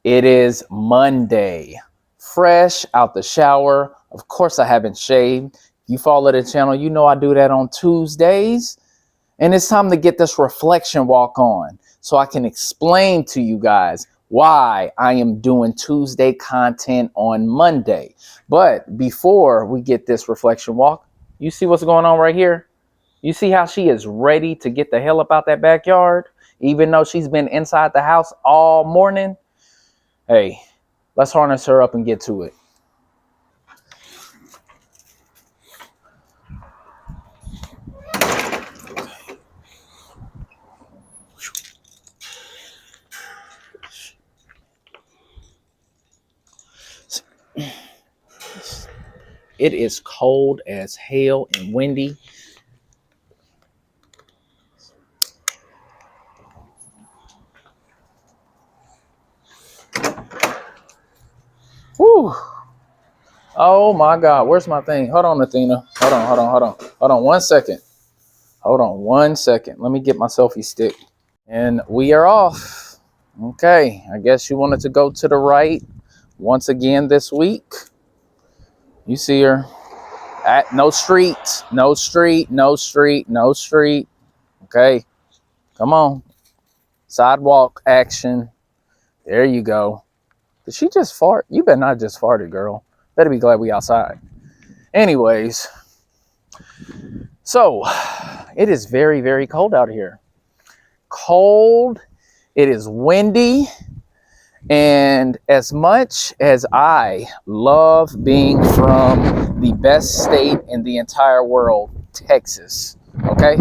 It is Monday, fresh out the shower. Of course, I haven't shaved. If you follow the channel, you know I do that on Tuesdays. And it's time to get this reflection walk on so I can explain to you guys why I am doing Tuesday content on Monday. But before we get this reflection walk, you see what's going on right here? You see how she is ready to get the hell up out that backyard, even though she's been inside the house all morning? Hey, let's harness her up and get to it. It is cold as hell and windy. Whew. Oh my God, where's my thing? Hold on, Athena. Hold on 1 second. Hold on 1 second. Let me get my selfie stick. And we are off. Okay, I guess you wanted to go to the right once again this week. You see her at no street. Okay, come on. Sidewalk action. There you go. Did she just fart? You better not just farted, girl. Better be glad we outside. Anyways, so it is very, very cold out here. Cold. It is windy. And as much as I love being from the best state in the entire world, Texas, okay?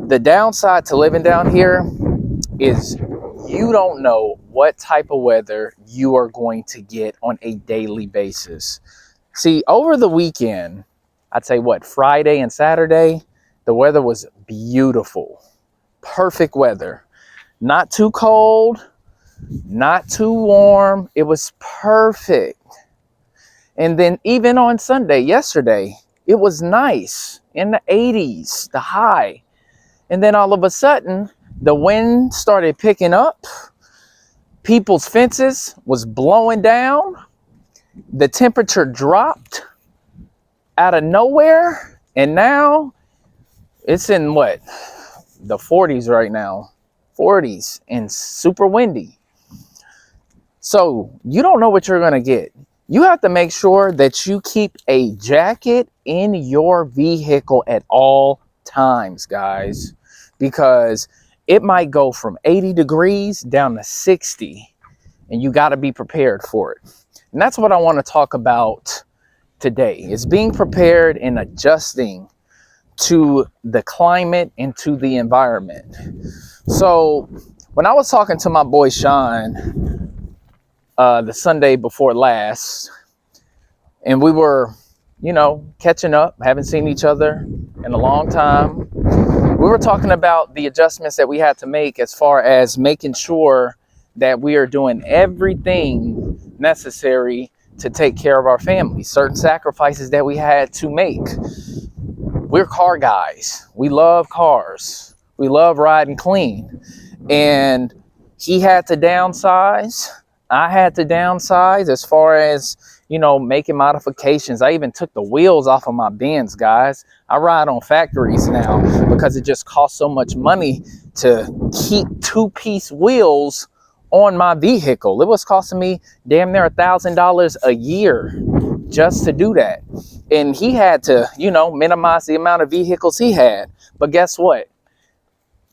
The downside to living down here is you don't know what type of weather you are going to get on a daily basis. See, over the weekend, I'd say Friday and Saturday, the weather was beautiful. Perfect weather. Not too cold, not too warm. It was perfect. And then even on Sunday, yesterday, it was nice in the 80s, the high. And then all of a sudden, the wind started picking up. People's fences was blowing down. The temperature dropped out of nowhere. And now it's in the 40s right now. 40s and super windy. So you don't know what you're going to get. You have to make sure that you keep a jacket in your vehicle at all times, guys, because it might go from 80 degrees down to 60, and you got to be prepared for it. And that's what I want to talk about today, is being prepared and adjusting to the climate and to the environment. So when I was talking to my boy Sean the Sunday before last, and we were, catching up, haven't seen each other in a long time. We were talking about the adjustments that we had to make as far as making sure that we are doing everything necessary to take care of our family. Certain sacrifices that we had to make. We're car guys. We love cars. We love riding clean. And he had to downsize. I had to downsize as far as, making modifications. I even took the wheels off of my Benz, guys. I ride on factories now because it just costs so much money to keep two-piece wheels on my vehicle. It was costing me damn near $1,000 a year just to do that. And he had to, minimize the amount of vehicles he had. But guess what?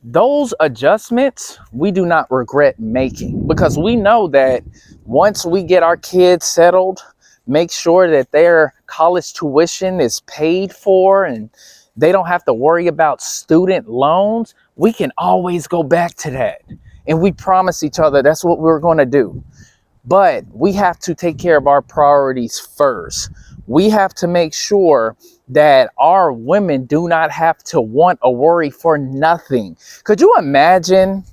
Those adjustments we do not regret making, because we know that once we get our kids settled, make sure that their college tuition is paid for and they don't have to worry about student loans, we can always go back to that. And we promise each other that's what we're going to do. But we have to take care of our priorities first. We have to make sure that our women do not have to want or worry for nothing. Could you imagine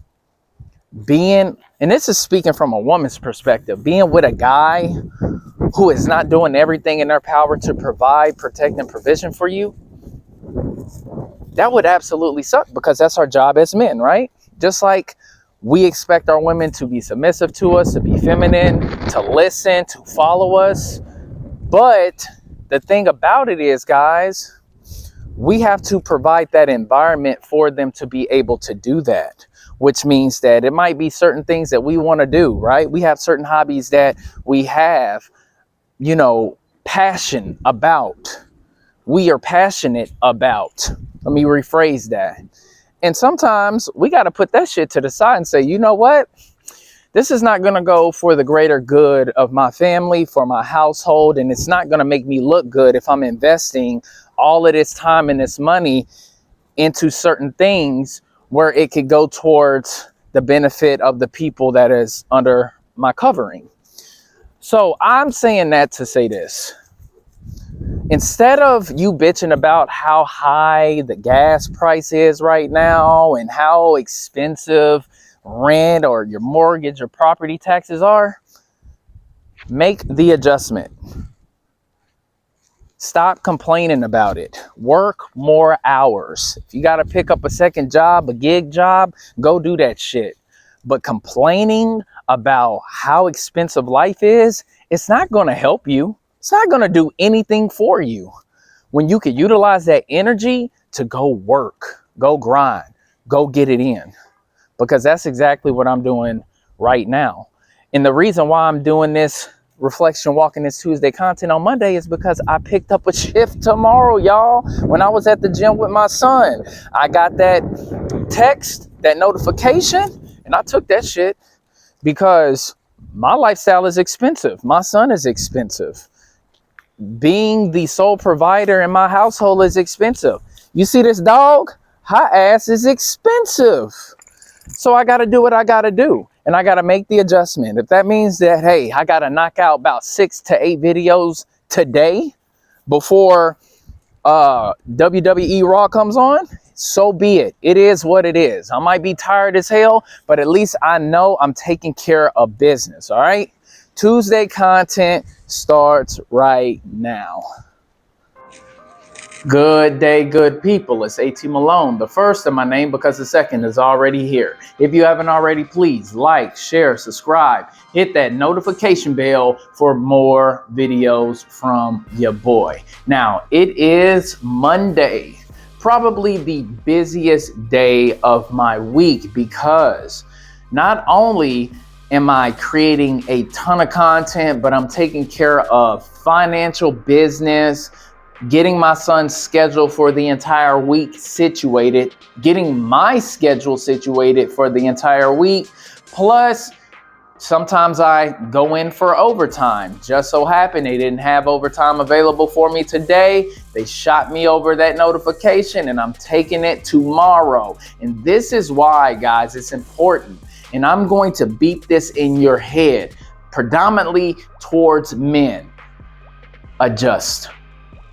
being, and this is speaking from a woman's perspective, being with a guy who is not doing everything in their power to provide, protect, and provision for you? That would absolutely suck, because that's our job as men, right? Just like We expect our women to be submissive to us, to be feminine, to listen, to follow us. But the thing about it is, guys, we have to provide that environment for them to be able to do that, which means that it might be certain things that we want to do, right? We have certain hobbies that we have, passion about. We are passionate about. Let me rephrase that. And sometimes we got to put that shit to the side and say, you know what? This is not going to go for the greater good of my family, for my household, and it's not going to make me look good if I'm investing all of this time and this money into certain things where it could go towards the benefit of the people that is under my covering. So I'm saying that to say this. Instead of you bitching about how high the gas price is right now and how expensive rent or your mortgage or property taxes are, make the adjustment. Stop complaining about it. Work more hours. If you got to pick up a second job, a gig job, go do that shit. But complaining about how expensive life is, it's not going to help you. It's not going to do anything for you when you can utilize that energy to go work, go grind, go get it in. Because that's exactly what I'm doing right now. And the reason why I'm doing this reflection walking this Tuesday content on Monday is because I picked up a shift tomorrow, y'all. When I was at the gym with my son, I got that text, that notification, and I took that shit because my lifestyle is expensive. My son is expensive. Being the sole provider in my household is expensive. You see this dog? Her ass is expensive. So I got to do what I got to do. And I got to make the adjustment. If that means that, hey, I got to knock out about 6 to 8 videos today before WWE Raw comes on, so be it. It is what it is. I might be tired as hell, but at least I know I'm taking care of business. All right. Tuesday content starts right now. Good day, good people. It's AT Malone, the first of my name because the second is already here. If you haven't already, please like, share, subscribe, hit that notification bell for more videos from your boy. Now, it is Monday, probably the busiest day of my week because not only am I creating a ton of content, but I'm taking care of financial business, getting my son's schedule for the entire week situated, getting my schedule situated for the entire week. Plus, sometimes I go in for overtime. Just so happened they didn't have overtime available for me today. They shot me over that notification and I'm taking it tomorrow. And this is why, guys, it's important. And I'm going to beat this in your head, predominantly towards men. Adjust.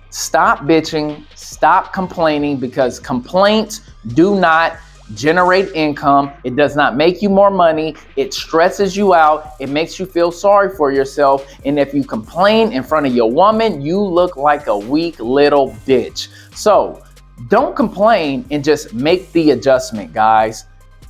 Stop bitching, stop complaining, because complaints do not generate income. It does not make you more money. It stresses you out. It makes you feel sorry for yourself. And if you complain in front of your woman, you look like a weak little bitch. So don't complain and just make the adjustment, guys.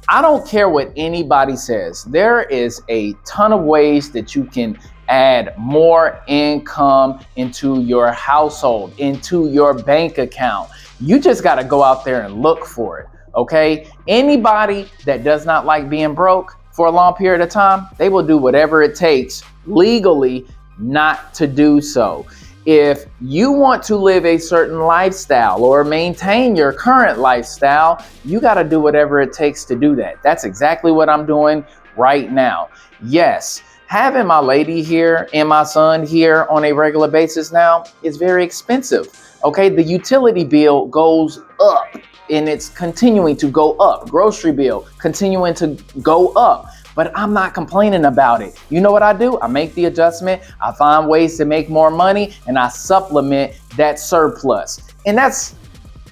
I don't care what anybody says. There is a ton of ways that you can add more income into your household, into your bank account. You just got to go out there and look for it. Okay. Anybody that does not like being broke for a long period of time, they will do whatever it takes legally not to do so. If you want to live a certain lifestyle or maintain your current lifestyle, you got to do whatever it takes to do that. That's exactly what I'm doing right now. Yes. Having my lady here and my son here on a regular basis now is very expensive. Okay, the utility bill goes up and it's continuing to go up. Grocery bill continuing to go up. But I'm not complaining about it. You know what I do? I make the adjustment. I find ways to make more money and I supplement that surplus. And that's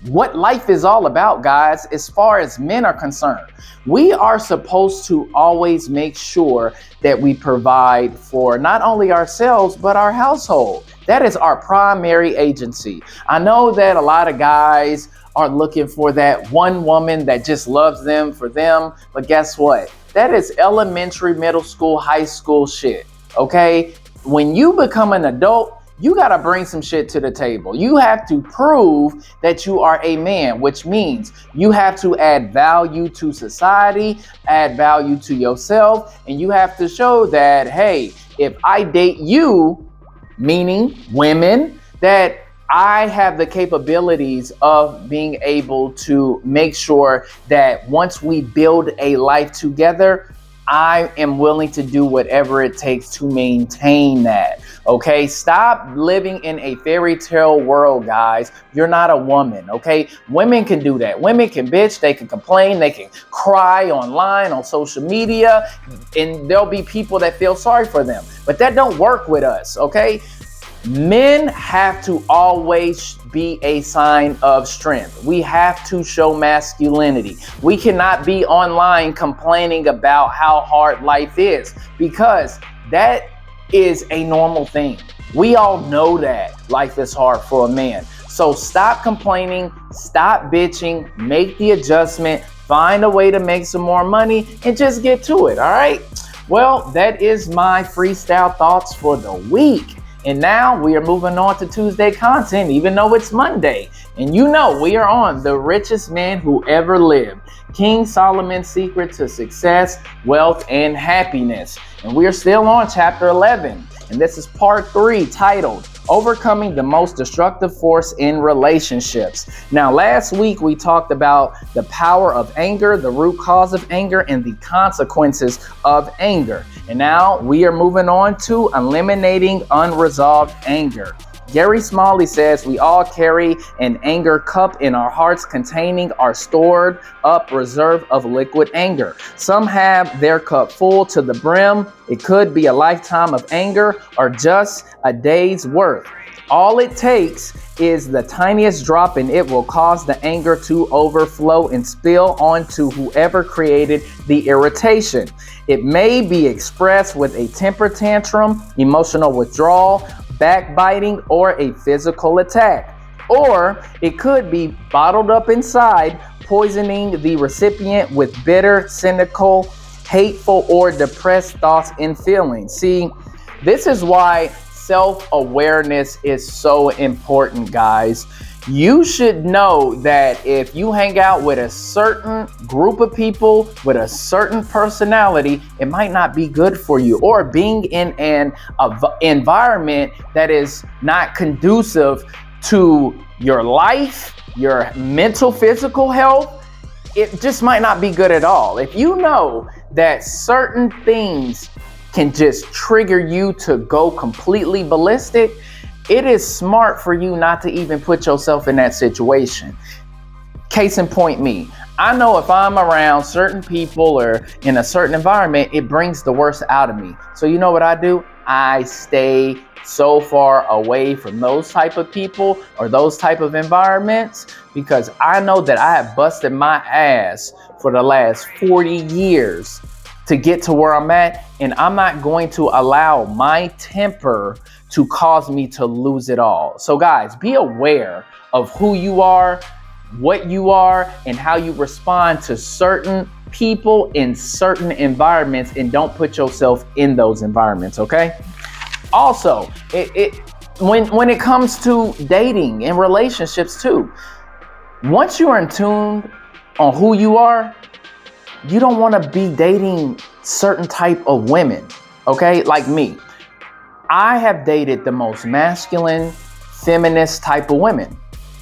what life is all about, guys, as far as men are concerned. We are supposed to always make sure that we provide for not only ourselves, but our household. That is our primary agency. I know that a lot of guys are looking for that one woman that just loves them for them. But guess what? that is elementary, middle school, high school shit. Okay? When you become an adult, you got to bring some shit to the table. You have to prove that you are a man, which means you have to add value to society, add value to yourself, and you have to show that, hey, if I date you, meaning women, that I have the capabilities of being able to make sure that once we build a life together, I am willing to do whatever it takes to maintain that. Okay, stop living in a fairy tale world, guys. You're not a woman. Okay, women can do that. Women can bitch, they can complain, they can cry online, on social media, and there'll be people that feel sorry for them. But that don't work with us. Okay, men have to always be a sign of strength. We have to show masculinity. We cannot be online complaining about how hard life is, because that is a normal thing. We all know that life is hard for a man. So stop complaining, stop bitching, make the adjustment, find a way to make some more money, and just get to it. All right. Well, that is my freestyle thoughts for the week. And now we are moving on to Tuesday content, even though it's Monday. And you know, we are on The Richest Man Who Ever Lived, King Solomon's Secret to Success, Wealth, and Happiness. And we are still on chapter 11. And this is part 3, titled Overcoming the Most Destructive Force in Relationships. Now, last week we talked about the power of anger, the root cause of anger, and the consequences of anger. And now we are moving on to eliminating unresolved anger. Gary Smalley says we all carry an anger cup in our hearts containing our stored up reserve of liquid anger. Some have their cup full to the brim. It could be a lifetime of anger or just a day's worth. All it takes is the tiniest drop, and it will cause the anger to overflow and spill onto whoever created the irritation. It may be expressed with a temper tantrum, emotional withdrawal, backbiting, or a physical attack. Or it could be bottled up inside, poisoning the recipient with bitter, cynical, hateful, or depressed thoughts and feelings. See, this is why self-awareness is so important, guys. You should know that if you hang out with a certain group of people with a certain personality, it might not be good for you. Or being in an environment that is not conducive to your life, your mental, physical health, it just might not be good at all. If you know that certain things can just trigger you to go completely ballistic, it is smart for you not to even put yourself in that situation. Case in point, me. I know if I'm around certain people or in a certain environment, it brings the worst out of me. So you know what I do? I stay so far away from those type of people or those type of environments, because I know that I have busted my ass for the last 40 years to get to where I'm at, and I'm not going to allow my temper to cause me to lose it all. So guys, be aware of who you are, what you are, and how you respond to certain people in certain environments, and don't put yourself in those environments, okay? Also, when it comes to dating and relationships too, once you are in tune on who you are, you don't want to be dating certain type of women, okay? Like me, I have dated the most masculine, feminist type of women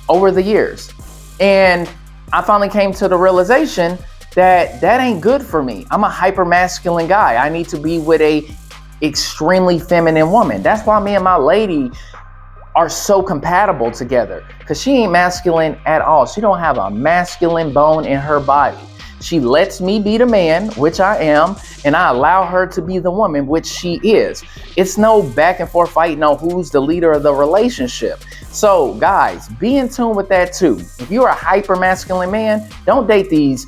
over the years. And I finally came to the realization that that ain't good for me. I'm a hyper masculine guy. I need to be with a extremely feminine woman. That's why me and my lady are so compatible together, because she ain't masculine at all. She don't have a masculine bone in her body. She lets me be the man, which I am, and I allow her to be the woman, which she is. It's no back and forth fighting on who's the leader of the relationship. So guys, be in tune with that too. If you're a hyper masculine man, don't date these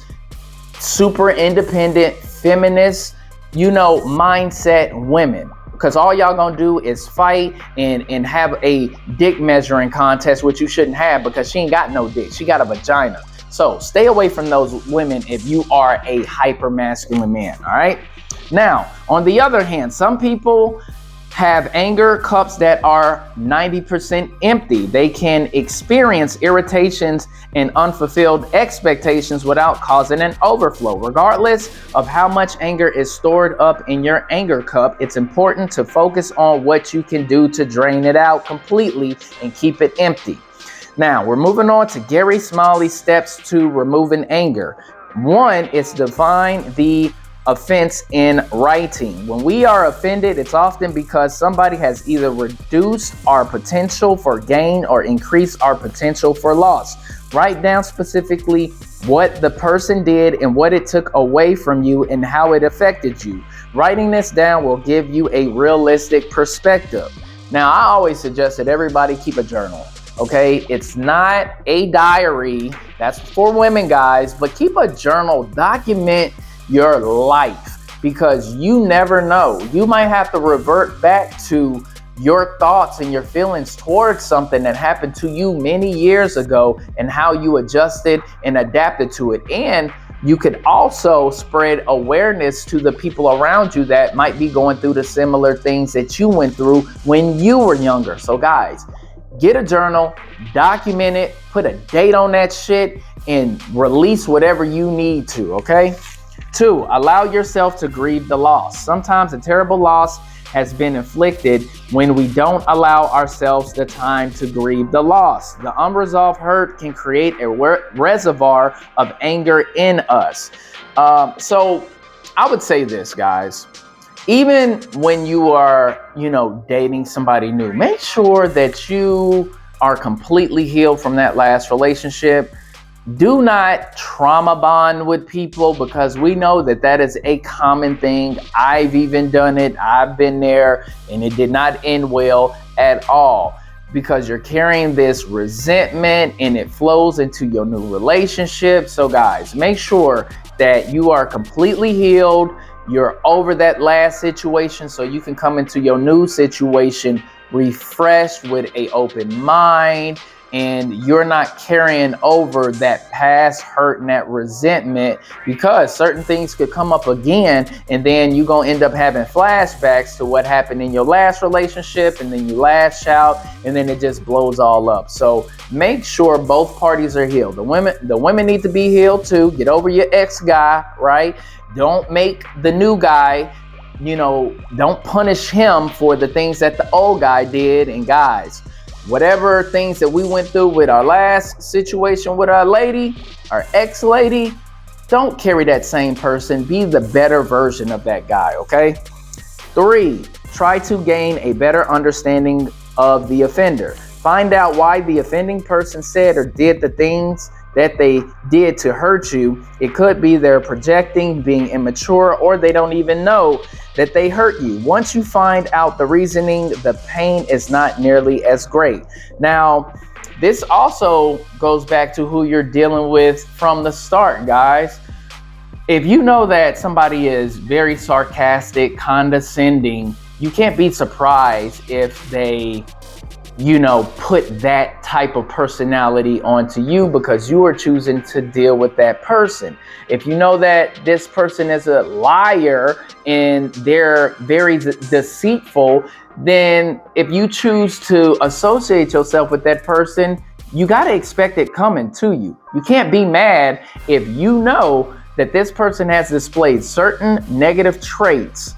super independent, feminist, mindset women, because all y'all gonna do is fight and have a dick measuring contest, which you shouldn't have, because she ain't got no dick. She got a vagina. So stay away from those women if you are a hyper masculine man. All right. Now, on the other hand, some people have anger cups that are 90% empty. They can experience irritations and unfulfilled expectations without causing an overflow. Regardless of how much anger is stored up in your anger cup, it's important to focus on what you can do to drain it out completely and keep it empty. Now, we're moving on to Gary Smalley's steps to removing anger. One is define the offense in writing. When we are offended, it's often because somebody has either reduced our potential for gain or increased our potential for loss. Write down specifically what the person did and what it took away from you and how it affected you. Writing this down will give you a realistic perspective. Now, I always suggest that everybody keep a journal. Okay, it's not a diary. That's for women, guys, but keep a journal. Document your life, because you never know. You might have to revert back to your thoughts and your feelings towards something that happened to you many years ago and how you adjusted and adapted to it. And you could also spread awareness to the people around you that might be going through the similar things that you went through when you were younger. So guys, get a journal, document it, put a date on that shit, and release whatever you need to, okay? 2, allow yourself to grieve the loss. Sometimes a terrible loss has been inflicted when we don't allow ourselves the time to grieve the loss. The unresolved hurt can create a reservoir of anger in us. So I would say this, guys. Even when you are, dating somebody new, make sure that you are completely healed from that last relationship. Do not trauma bond with people, because we know that that is a common thing. I've even done it. I've been there, and it did not end well at all, because you're carrying this resentment and it flows into your new relationship. So guys, make sure that you are completely healed. You're over that last situation so you can come into your new situation refreshed with an open mind, and you're not carrying over that past hurt and that resentment, because certain things could come up again, and then you're going to end up having flashbacks to what happened in your last relationship, and then you lash out, and then it just blows all up. So make sure both parties are healed. The women need to be healed too. Get over your ex guy, right? Don't make the new guy, don't punish him for the things that the old guy did. And guys, whatever things that we went through with our last situation with our lady, our ex-lady, don't carry that same person. Be the better version of that guy, okay? 3, try to gain a better understanding of the offender. Find out why the offending person said or did the things that they did to hurt you. It could be they're projecting, being immature, or they don't even know that they hurt you. Once you find out the reasoning, the pain is not nearly as great. Now, this also goes back to who you're dealing with from the start, guys. If you know that somebody is very sarcastic, condescending, you can't be surprised if they put that type of personality onto you, because you are choosing to deal with that person. If you know that this person is a liar and they're very deceitful, then if you choose to associate yourself with that person, you got to expect it coming to you. You can't be mad if you know that this person has displayed certain negative traits.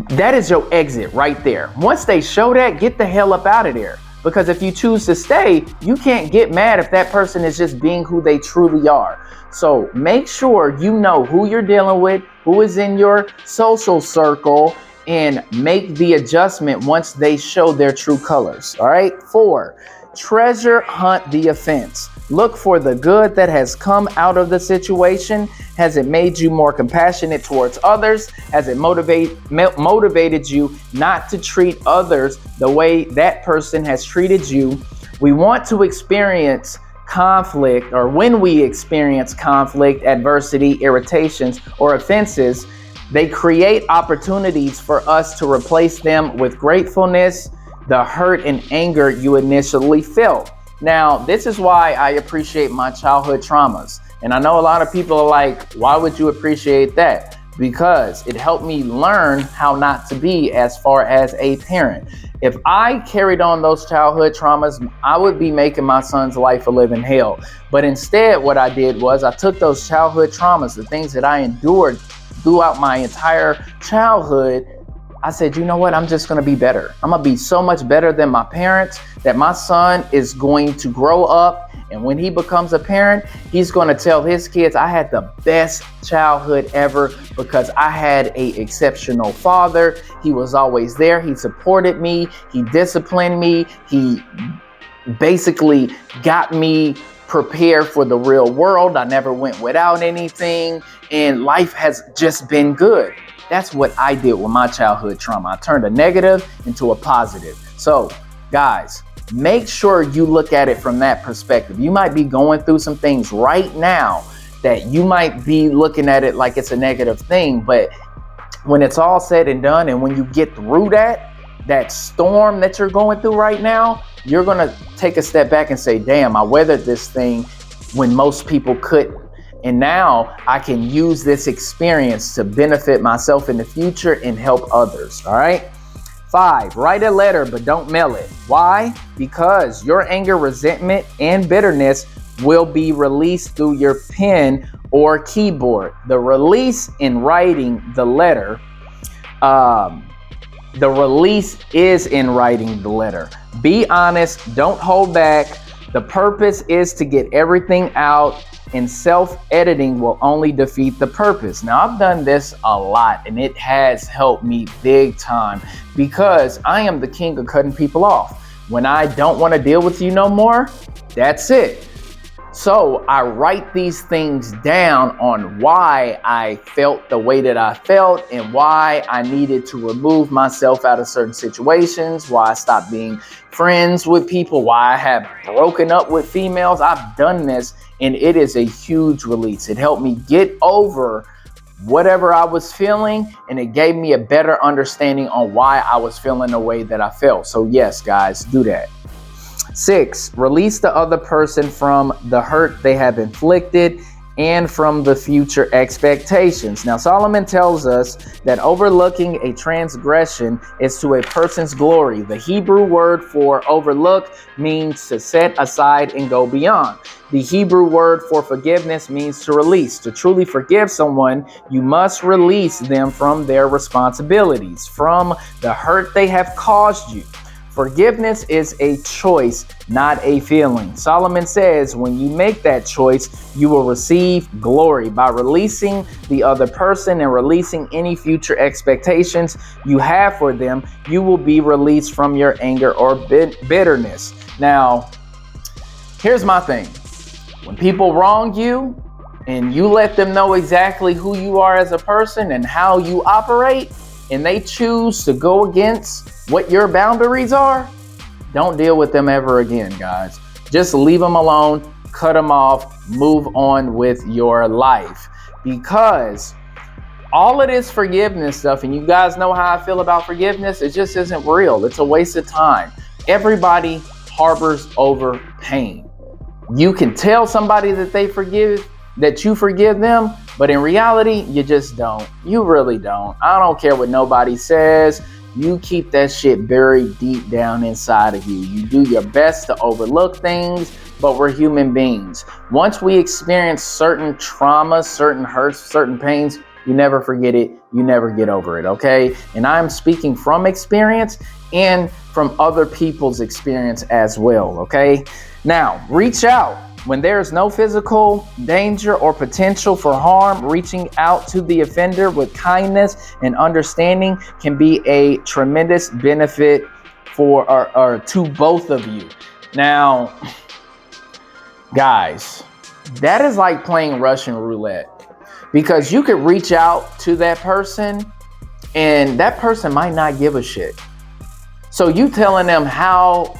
That is your exit right there. Once they show that, get the hell up out of there. Because if you choose to stay, you can't get mad if that person is just being who they truly are. So make sure you know who you're dealing with, who is in your social circle, and make the adjustment once they show their true colors. All right. 4, treasure hunt the offense. Look for the good that has come out of the situation. Has it made you more compassionate towards others? Has it motivated you not to treat others the way that person has treated you? We want to experience conflict, or when we experience conflict, adversity, irritations, or offenses, they create opportunities for us to replace them with gratefulness, the hurt and anger you initially felt. Now, this is why I appreciate my childhood traumas. And I know a lot of people are like, why would you appreciate that? Because it helped me learn how not to be as far as a parent. If I carried on those childhood traumas, I would be making my son's life a living hell. But instead, what I did was I took those childhood traumas, the things that I endured throughout my entire childhood. I said, you know what? I'm just going to be better. I'm going to be so much better than my parents that my son is going to grow up. And when he becomes a parent, he's going to tell his kids, I had the best childhood ever because I had an exceptional father. He was always there. He supported me. He disciplined me. He basically got me prepared for the real world. I never went without anything. And life has just been good. That's what I did with my childhood trauma. I turned a negative into a positive. So, guys, make sure you look at it from that perspective. You might be going through some things right now that you might be looking at it like it's a negative thing. But when it's all said and done, and when you get through that storm that you're going through right now, you're going to take a step back and say, damn, I weathered this thing when most people couldn't. And now I can use this experience to benefit myself in the future and help others. All right. 5, write a letter, but don't mail it. Why? Because your anger, resentment, and bitterness will be released through your pen or keyboard. The release in writing the letter, the release is in writing the letter. Be honest. Don't hold back. The purpose is to get everything out, and self-editing will only defeat the purpose. Now, I've done this a lot, and it has helped me big time because I am the king of cutting people off. When I don't want to deal with you no more, that's it. So I write these things down on why I felt the way that I felt and why I needed to remove myself out of certain situations, why I stopped being friends with people, why I have broken up with females. I've done this, and it is a huge release. It helped me get over whatever I was feeling, and it gave me a better understanding on why I was feeling the way that I felt. So yes, guys, do that. 6, release the other person from the hurt they have inflicted and from the future expectations. Now, Solomon tells us that overlooking a transgression is to a person's glory. The Hebrew word for overlook means to set aside and go beyond. The Hebrew word for forgiveness means to release. To truly forgive someone, you must release them from their responsibilities, from the hurt they have caused you. Forgiveness is a choice, not a feeling. Solomon says when you make that choice, you will receive glory. By releasing the other person and releasing any future expectations you have for them, you will be released from your anger or bitterness. Now, here's my thing. When people wrong you and you let them know exactly who you are as a person and how you operate, and they choose to go against what your boundaries are, don't deal with them ever again, guys. Just leave them alone, cut them off, move on with your life. Because all of this forgiveness stuff, and you guys know how I feel about forgiveness, it just isn't real. It's a waste of time. Everybody harbors over pain. You can tell somebody that you forgive them, but in reality, you just don't. You really don't. I don't care what nobody says. You keep that shit buried deep down inside of you. You do your best to overlook things, but we're human beings. Once we experience certain traumas, certain hurts, certain pains, you never forget it. You never get over it, okay? And I'm speaking from experience and from other people's experience as well, okay? Now, reach out. When there is no physical danger or potential for harm, reaching out to the offender with kindness and understanding can be a tremendous benefit or to both of you. Now, guys, that is like playing Russian roulette, because you could reach out to that person and that person might not give a shit. So you telling them how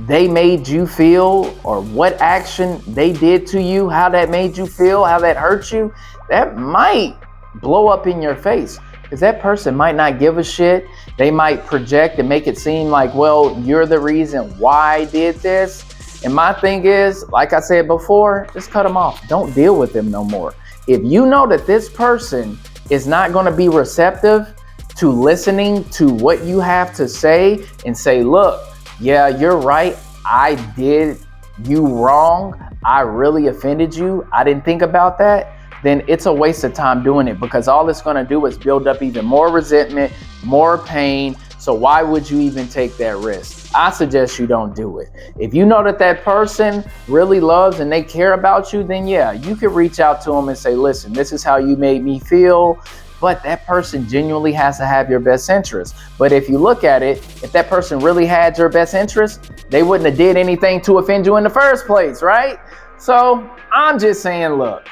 they made you feel or what action they did to you, how that made you feel, how that hurt you, that might blow up in your face, because that person might not give a shit. They might project and make it seem like, well, you're the reason why I did this. And my thing is, like I said before, just cut them off. Don't deal with them no more. If you know that this person is not going to be receptive to listening to what you have to say and say, look, yeah, you're right. I did you wrong. I really offended you. I didn't think about that. Then it's a waste of time doing it, because all it's going to do is build up even more resentment, more pain. So why would you even take that risk? I suggest you don't do it. If you know that that person really loves and they care about you, then yeah, you could reach out to them and say, listen, this is how you made me feel. But that person genuinely has to have your best interest. But if you look at it, if that person really had your best interest, they wouldn't have did anything to offend you in the first place, right? So I'm just saying, look,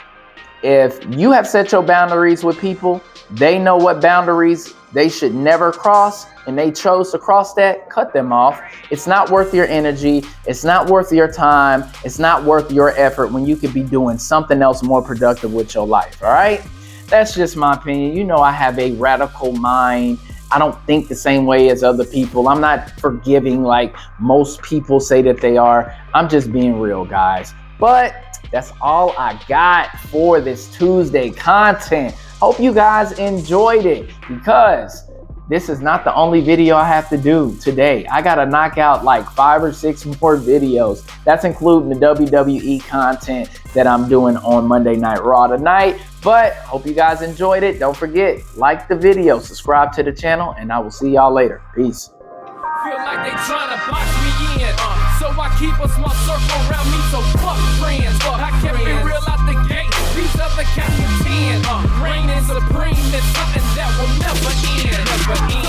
if you have set your boundaries with people, they know what boundaries they should never cross, and they chose to cross that, cut them off. It's not worth your energy. It's not worth your time. It's not worth your effort when you could be doing something else more productive with your life, all right? That's just my opinion. You know, I have a radical mind. I don't think the same way as other people. I'm not forgiving like most people say that they are. I'm just being real, guys. But that's all I got for this Tuesday content. Hope you guys enjoyed it, because this is not the only video I have to do today. I got to knock out like 5 or 6 more videos. That's including the WWE content that I'm doing on Monday Night Raw tonight. But hope you guys enjoyed it. Don't forget, like the video, subscribe to the channel, and I will see y'all later. Peace. Feel like they trying to box me in, so I keep a small circle around me, so fuck friends. I kept it real out the gate, these other cats pretend. Reigning supreme is something that will never end.